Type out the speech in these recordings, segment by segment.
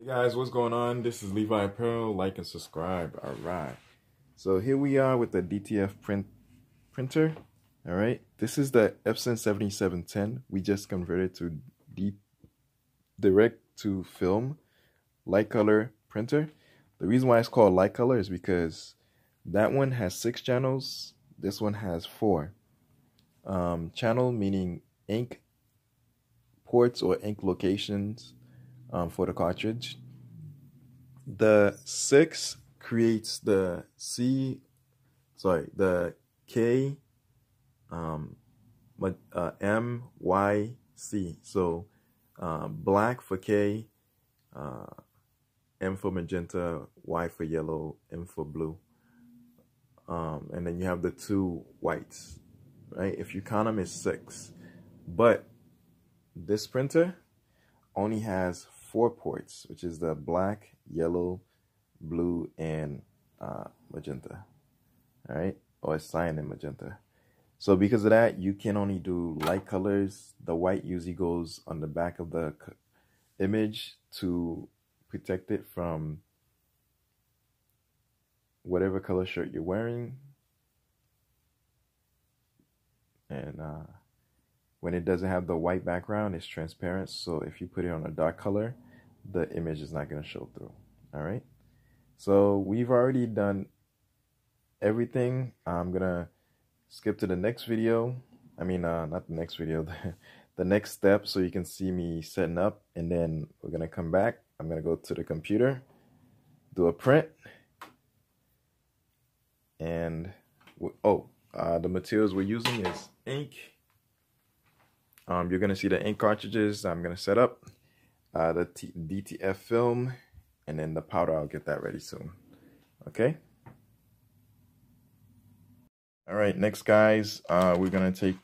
Guys, what's going on? This is Levi Apparel. Like and subscribe. All right. So here we are with the DTF printer. All right. This is the Epson7710. We just converted to direct to film light color printer. The reason why it's called light color is because that one has 6 channels. This one has 4. Channel meaning ink ports or ink locations for the cartridge. The 6 creates the K M Y C. So black for K, M for magenta, Y for yellow, M for blue. And then you have the 2 whites, right? If you count them, it's 6. But this printer only has 4 ports, which is the black, yellow, blue, and magenta. All right, or cyan and magenta. So because of that, you can only do light colors. The white usually goes on the back of the image to protect it from whatever color shirt you're wearing. And when it doesn't have the white background, it's transparent. So if you put it on a dark color, the image is not going to show through. All right. So we've already done everything. I'm going to skip to the next video. I mean, not the next video, the next step, so you can see me setting up. And then we're going to come back. I'm going to go to the computer, do a print. And, the materials we're using is ink. You're going to see the ink cartridges I'm going to set up, the DTF film, and then the powder. I'll get that ready soon. Okay. All right, next guys, we're going to take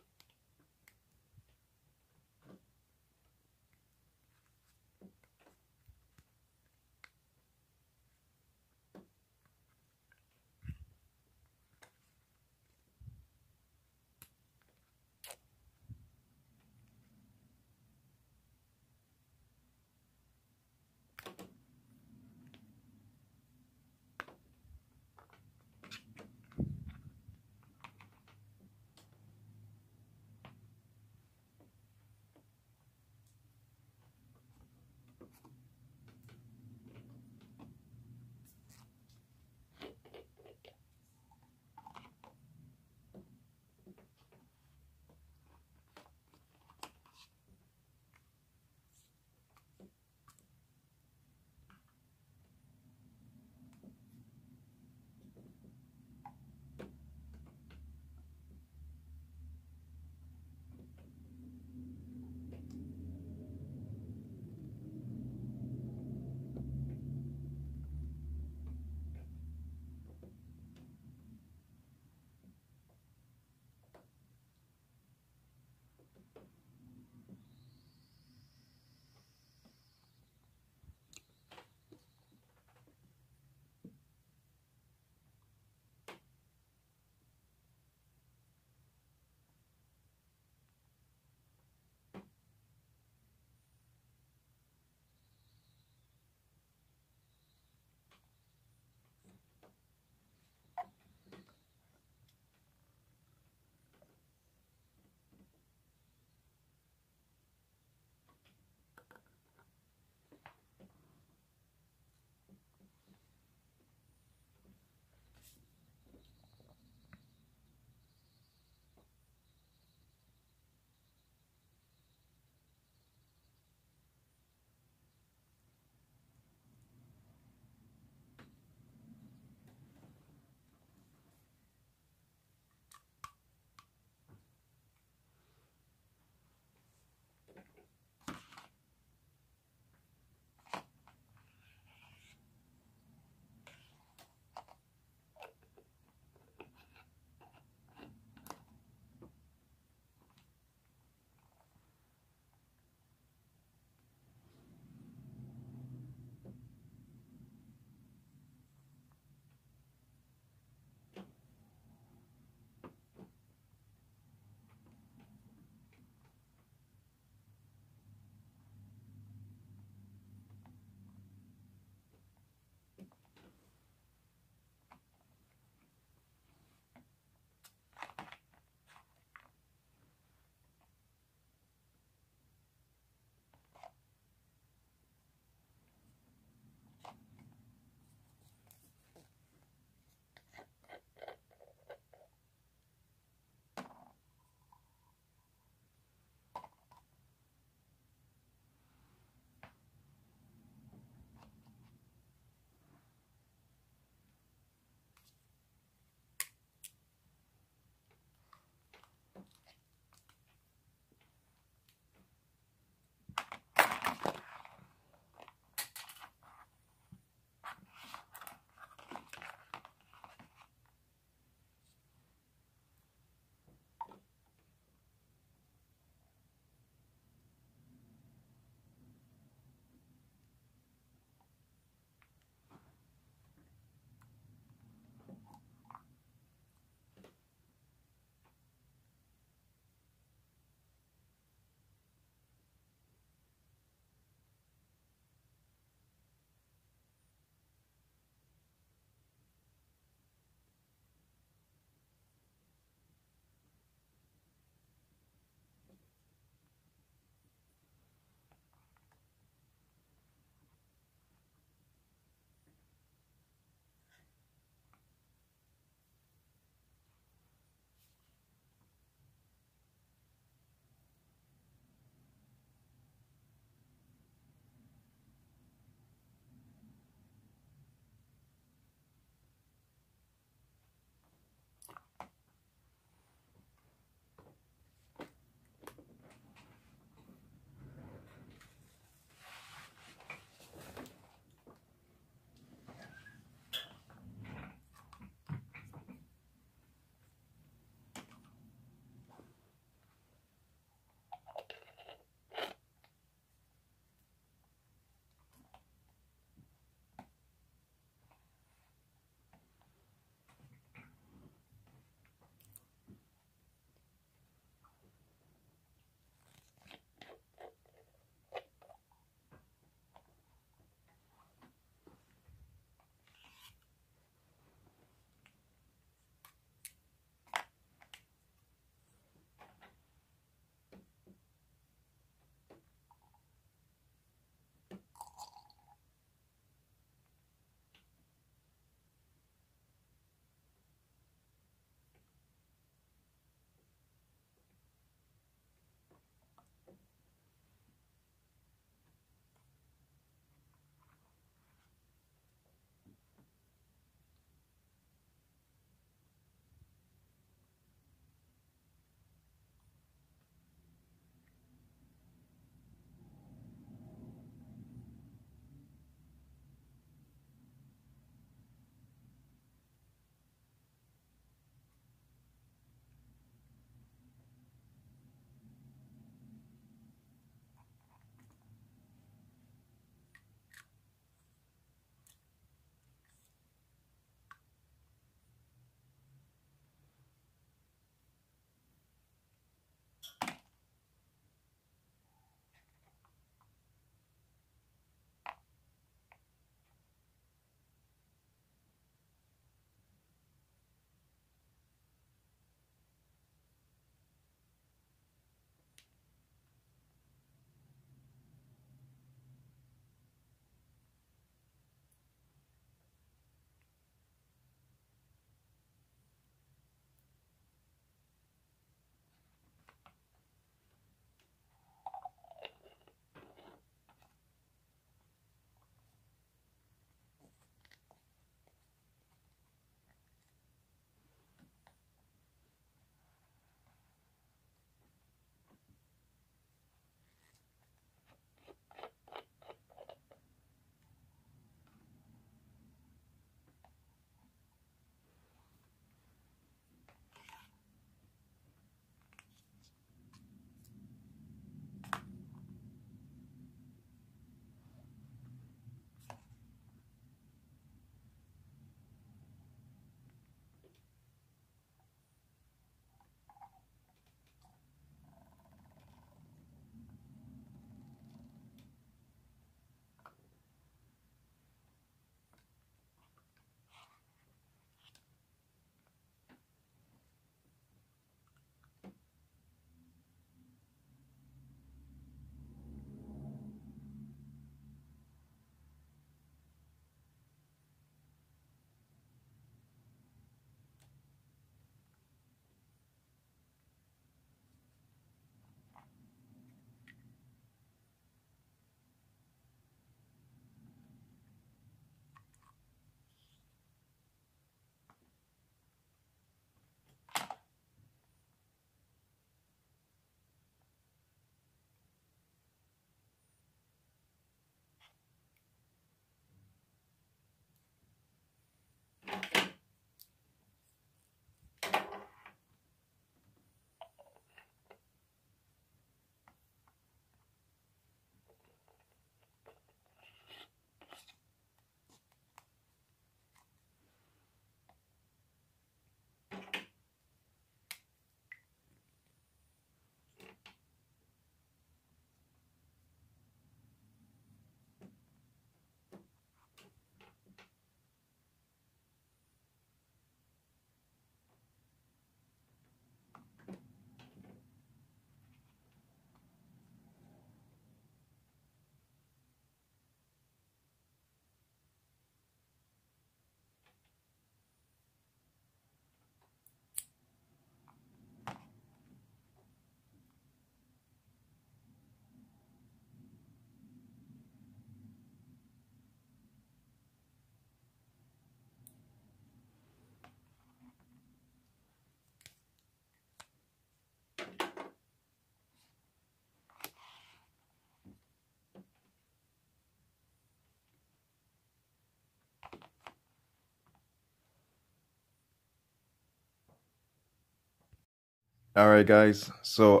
All right, guys. So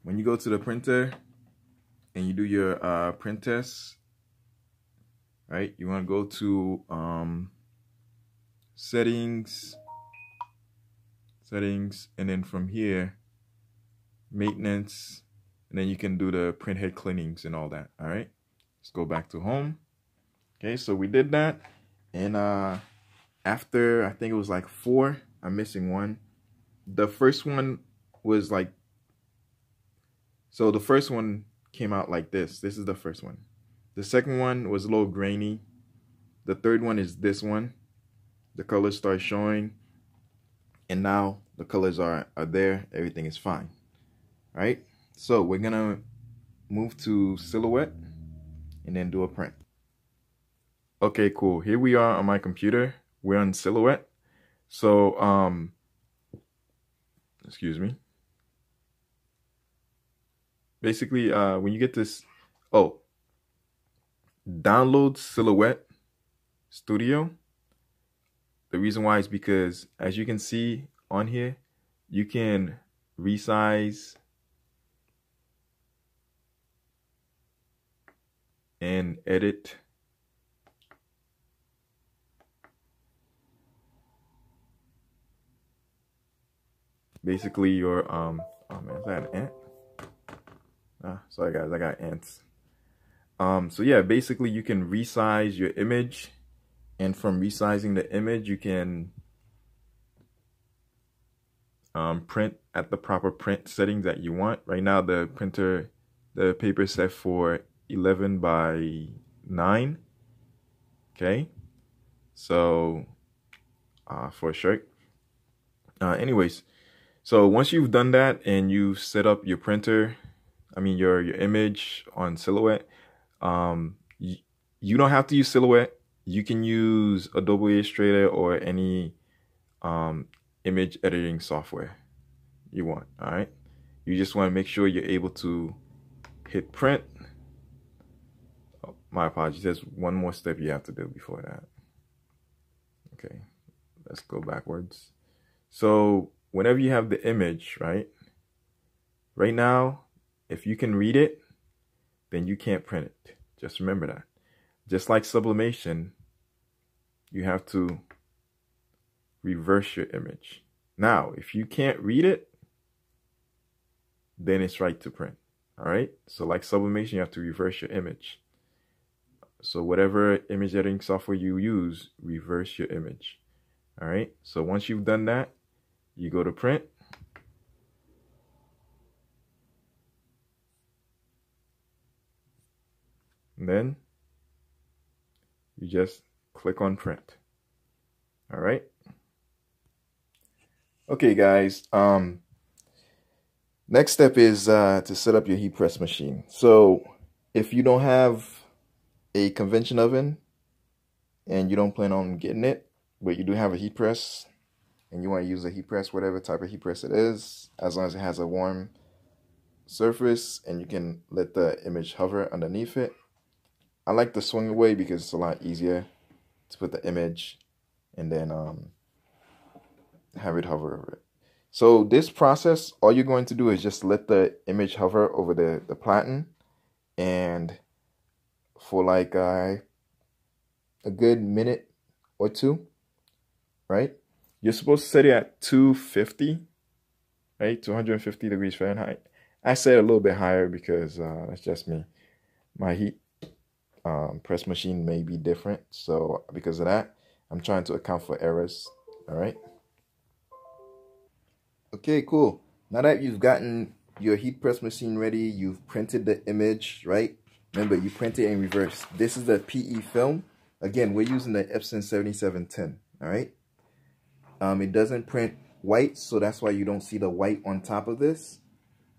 when you go to the printer and you do your print test, right? You want to go to settings, and then from here, maintenance, and then you can do the printhead cleanings and all that. All right. Let's go back to home. Okay, so we did that, and after I think it was like 4, I'm missing one. The first one was like, so the first one came out like this. This is the first one. The second one was a little grainy. The third one is this one. The colors start showing, and now the colors are there. Everything is fine. All right, so we're gonna move to silhouette and then do a print. Okay, cool. Here we are on my computer. We're on silhouette. So excuse me. Basically, when you get this, download Silhouette Studio. The reason why is because, as you can see on here, you can resize and edit basically your oh man, is that an ant? Sorry guys, I got ants. So yeah, basically you can resize your image, and from resizing the image you can print at the proper print settings that you want. Right now the paper is set for 11 by 9. Okay, so for a shirt. Anyways, so once you've done that and you set up your printer, your image on Silhouette, you don't have to use Silhouette. You can use Adobe Illustrator or any image editing software you want. All right, you just want to make sure you're able to hit print. Oh, my apologies, there's one more step you have to do before that. Okay, let's go backwards. So whenever you have the image, right now, if you can read it, then you can't print it. Just remember that. Just like sublimation, you have to reverse your image. Now, if you can't read it, then it's right to print. All right, so like sublimation, you have to reverse your image. So whatever image editing software you use, reverse your image. All right, so once you've done that, you go to print. And then you just click on print. All right. Okay, guys. Next step is to set up your heat press machine. So if you don't have a convention oven and you don't plan on getting it, but you do have a heat press and you want to use a heat press, whatever type of heat press it is, as long as it has a warm surface and you can let the image hover underneath it. I like the swing away because it's a lot easier to put the image and then have it hover over it. So this process, all you're going to do is just let the image hover over the platen, and for like a good minute or two, right? You're supposed to set it at 250, right? 250 degrees Fahrenheit. I set it a little bit higher because that's just me. My heat press machine may be different, so because of that, I'm trying to account for errors. All right. Okay, cool. Now that you've gotten your heat press machine ready, you've printed the image, right? Remember, you print it in reverse. This is the PE film. Again, we're using the Epson7710. All right. It doesn't print white, so that's why you don't see the white on top of this.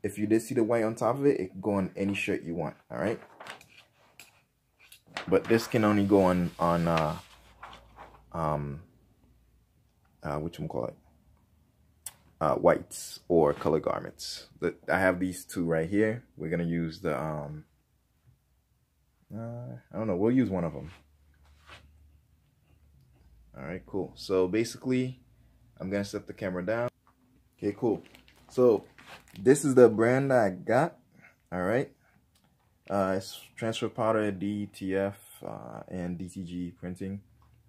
If you did see the white on top of it, it can go on any shirt you want. All right. But this can only go on whatchamacallit, whites or color garments. I have these two right here. We're gonna use the I don't know, we'll use one of them. All right, cool. So basically I'm gonna set the camera down. Okay, cool. So this is the brand that I got. All right. It's transfer powder, DTF, and DTG printing.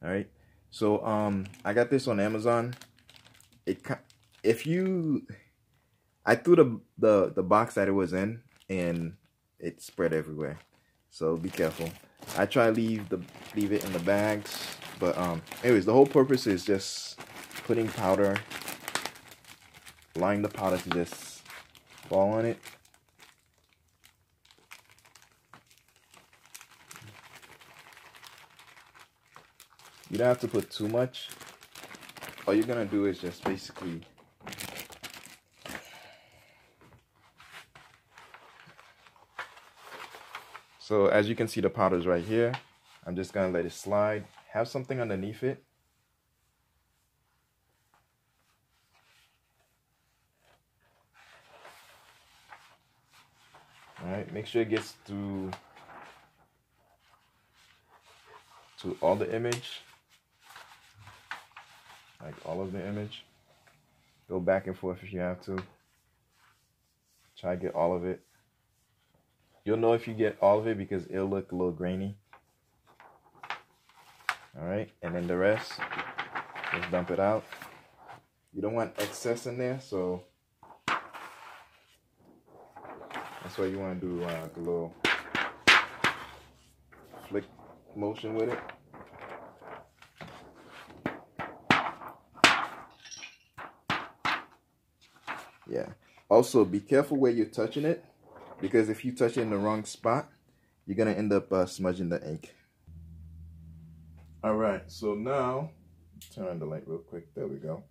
All right. So I got this on Amazon. I threw the box that it was in, and it spread everywhere. So be careful. I try to leave it in the bags, but anyways, the whole purpose is just putting powder, allowing the powder to just fall on it. You don't have to put too much. All you're gonna do is just basically so as you can see, the powder's right here. I'm just gonna let it slide. Have something underneath it. All right, make sure it gets to all the image, like all of the image. Go back and forth if you have to. Try to get all of it. You'll know if you get all of it because it'll look a little grainy. All right, and then the rest, just dump it out. You don't want excess in there, so that's why you want to do like a little flick motion with it. Yeah. Also, be careful where you're touching it, because if you touch it in the wrong spot, you're gonna end up smudging the ink. All right. So now, turn on the light real quick. There we go.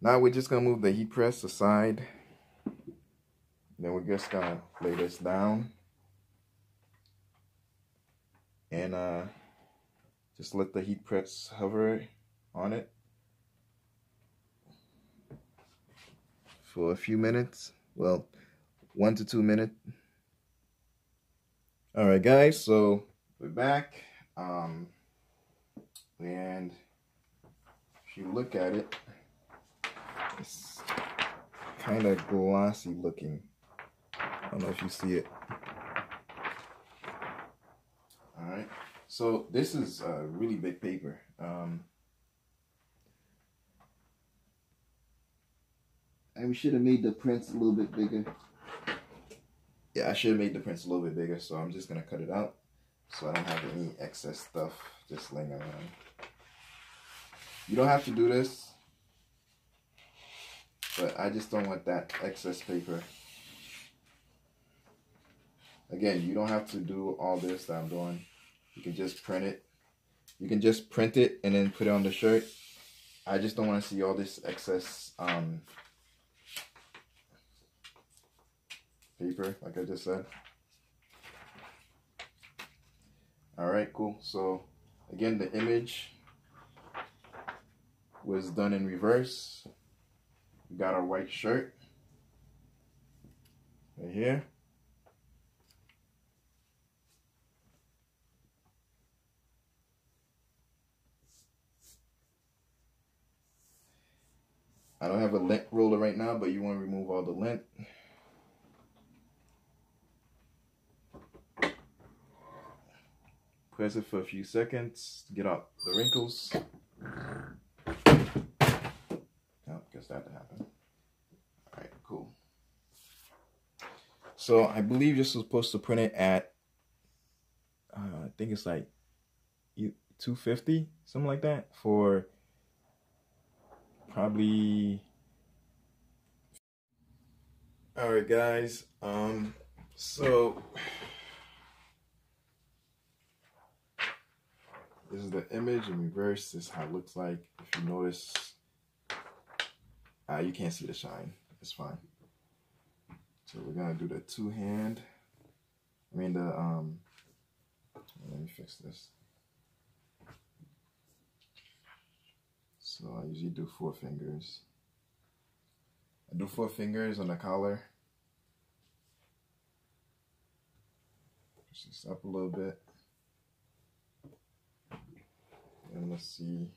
Now we're just gonna move the heat press aside. Then we're just gonna lay this down and just let the heat press hover on it for a few minutes. Well, 1 to 2 minutes. All right, guys. So we're back, and if you look at it, it's kind of glossy looking. I don't know if you see it. All right, so this is a really big paper. And we should have made the prints a little bit bigger. Yeah, I should have made the prints a little bit bigger, so I'm just gonna cut it out so I don't have any excess stuff just laying around. You don't have to do this, but I just don't want that excess paper. Again, you don't have to do all this that I'm doing. You can just print it. You can just print it and then put it on the shirt. I just don't want to see all this excess paper, like I just said. All right, cool. So again, the image was done in reverse. We got our white shirt right here. I don't have a lint roller right now, but you want to remove all the lint. Press it for a few seconds to get out the wrinkles. Oh, guess that happened. All right, cool. So I believe you're supposed to print it at, I think it's like 250, something like that, for probably. All right, guys. So this is the image in reverse. This is how it looks like. If you notice, you can't see the shine. It's fine. So we're gonna do the two-hand. Let me fix this. So I usually do 4 fingers. I do 4 fingers on the collar. Push this up a little bit. And let's see.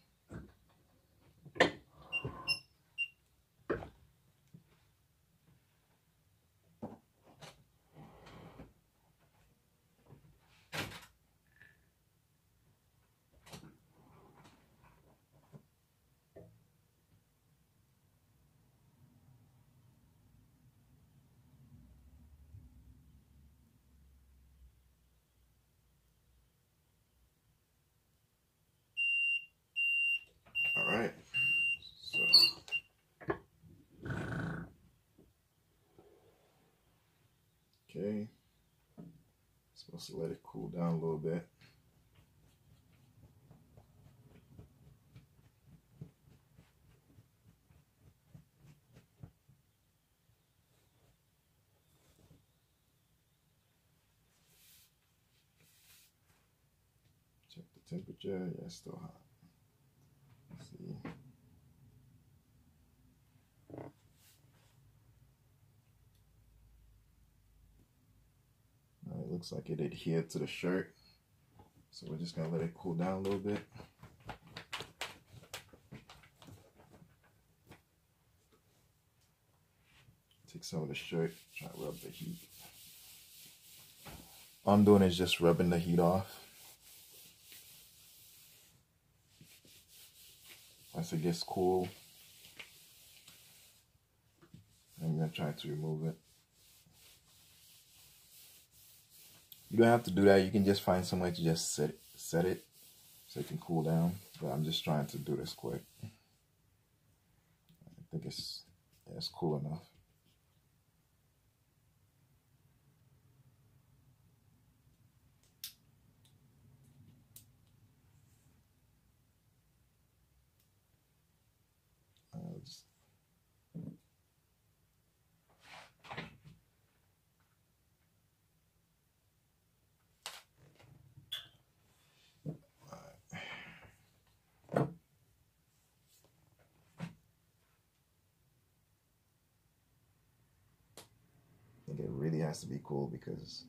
supposed to let it cool down a little bit. Check the temperature. Yeah, it's still hot. Let's see. It looks like it adhered to the shirt, so we're just gonna let it cool down a little bit. Take some of the shirt, try to rub the heat. All I'm doing is just rubbing the heat off. Once it gets cool, I'm gonna try to remove it. You don't have to do that. You can just find somewhere to just set it so it can cool down. But I'm just trying to do this quick. I think it's cool enough. I think it really has to be cool because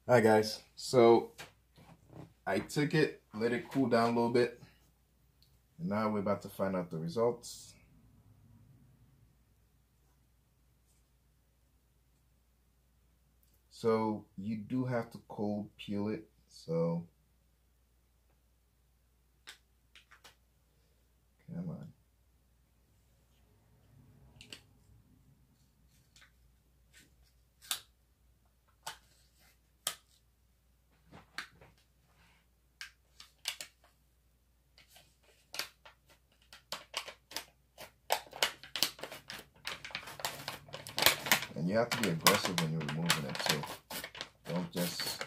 alright guys, so I took it, let it cool down a little bit, and now we're about to find out the results. So you do have to cold peel it, so come on. And you have to be aggressive when you're removing it too. Don't just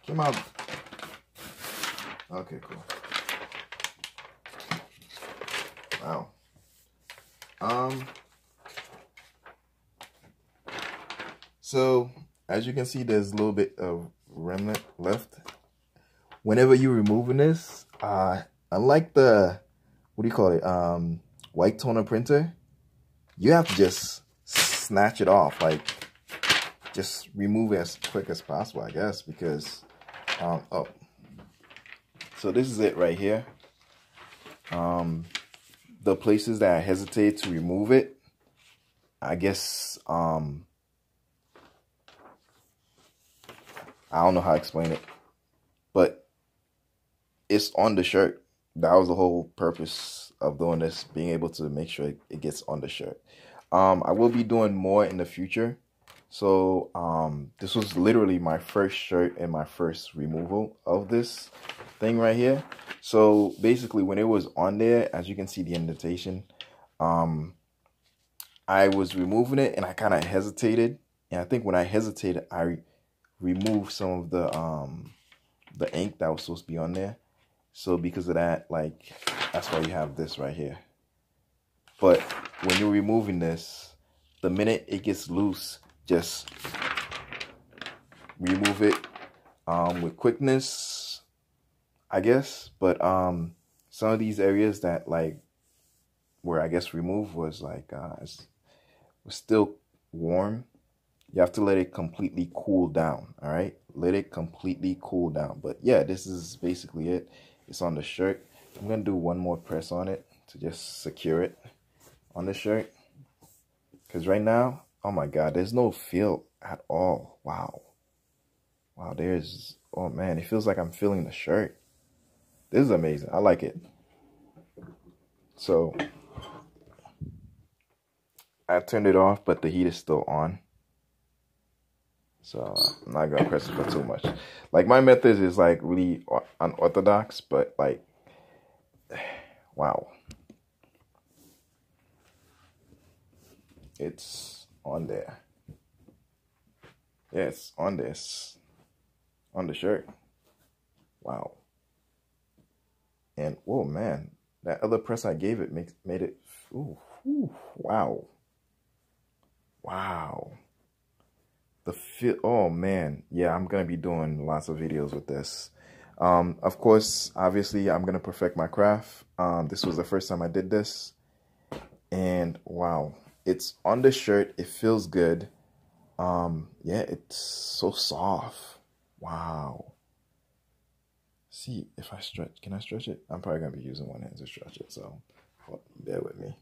came out. Okay, cool. Wow. So as you can see, there's a little bit of remnant left. Whenever you're removing this, unlike the, what do you call it, white toner printer, you have to just snatch it off, like just remove it as quick as possible, I guess, because oh, so this is it right here. The places that I hesitate to remove it, I guess, I don't know how to explain it, but it's on the shirt. That was the whole purpose of doing this, being able to make sure it gets on the shirt. I will be doing more in the future. So this was literally my first shirt and my first removal of this thing right here. So basically when it was on there, as you can see the indentation, I was removing it and I kind of hesitated. And I think when I hesitated, I removed some of the ink that was supposed to be on there. So because of that, like, that's why you have this right here. But when you're removing this, the minute it gets loose, just remove it with quickness, I guess. But some of these areas that, like, where I guess remove was like was still warm. You have to let it completely cool down. All right, let it completely cool down. But yeah, this is basically it. It's on the shirt. I'm gonna do one more press on it to just secure it on the shirt, because right now, oh my god, there's no feel at all. Wow, there's, oh man, it feels like I'm feeling the shirt. This is amazing. I like it. So I turned it off, but the heat is still on. so I'm not gonna press it for too much. Like my method is like really unorthodox, but like, wow, it's on there. Yeah, it's on this, on the shirt. Wow. And oh man, that other press I gave it made it. Ooh, wow. Wow. The fit. Oh man, yeah. I'm gonna be doing lots of videos with this. Of course, obviously, I'm gonna perfect my craft. This was the first time I did this, and wow, it's on the shirt. It feels good. Yeah, it's so soft. Wow. See if I stretch. Can I stretch it? I'm probably gonna be using one hand to stretch it, so bear with me.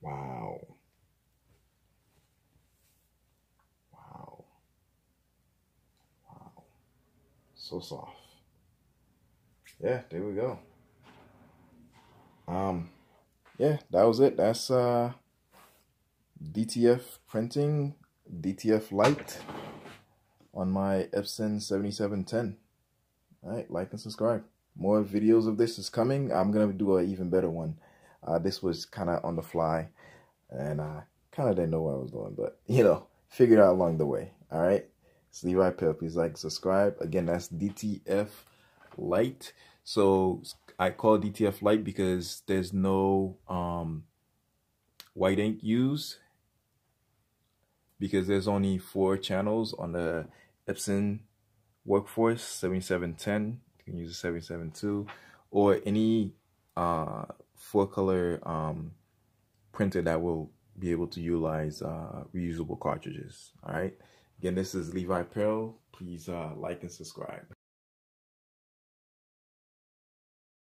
Wow. Wow. Wow. So soft. Yeah, there we go. Yeah, that was it. That's DTF printing, DTF light on my Epson 7710. All right, like and subscribe. More videos of this is coming. I'm gonna do an even better one. This was kind of on the fly, and I kind of didn't know what I was doing, but you know, figured out along the way. All right, it's Levi Apparel. Please like, subscribe. Again, that's DTF light. So I call DTF light because there's no white ink used, because there's only 4 channels on the Epson Workforce 7710. You can use a 772 or any 4-color printer that will be able to utilize reusable cartridges. All right. Again, this is Levi Apparel. Please like and subscribe.